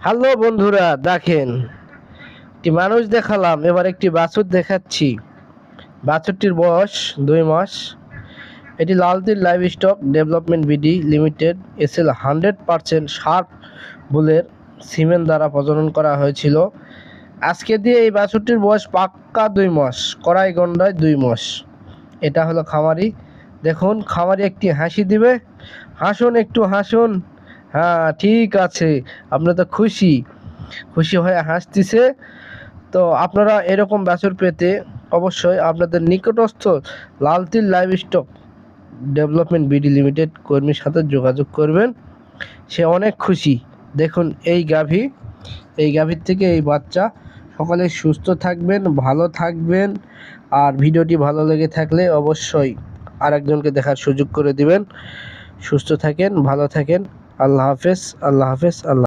Hello বন্ধুরা, দেখেন একটি মানুষ দেখালাম, এবার একটি বাছুর দেখাচ্ছি। বাছুরটির বয়স 2 মাস। এটি Lal Teer live stock development BD limited SL 100% sharp বুলের সিমেন্ট দ্বারা প্রজনন করা হয়েছিল। আজকে দিয়ে এই বাছুরটির বয়স পাক্কা 2 মাস, কড়াই গন্ডায় 2 মাস। এটা হলো খামারি। দেখুন, খামারি একটি হাসি দিবে। হাসুন, একটু হাসুন। হ্যাঁ, ঠিক আছে, আপনি তো খুশি খুশি হয়ে হাসতেছে। তো আপনারা এরকম বাছুর পেতে অবশ্যই আপনাদের নিকটস্থ Lal Teer live stock development BD limited কর্মীর সাথে যোগাযোগ করবেন। সে অনেক খুশি। দেখুন এই গাভীর থেকে এই বাচ্চা। সকলে সুস্থ থাকবেন, ভালো থাকবেন। আর ভিডিওটি ভালো লেগে থাকলে অবশ্যই আরেকজনকে দেখার সুযোগ করে দিবেন। সুস্থ থাকেন, ভালো থাকেন। আল্লাহ হাফেজ, আল্লাহ হাফেজ, আল্লাহ।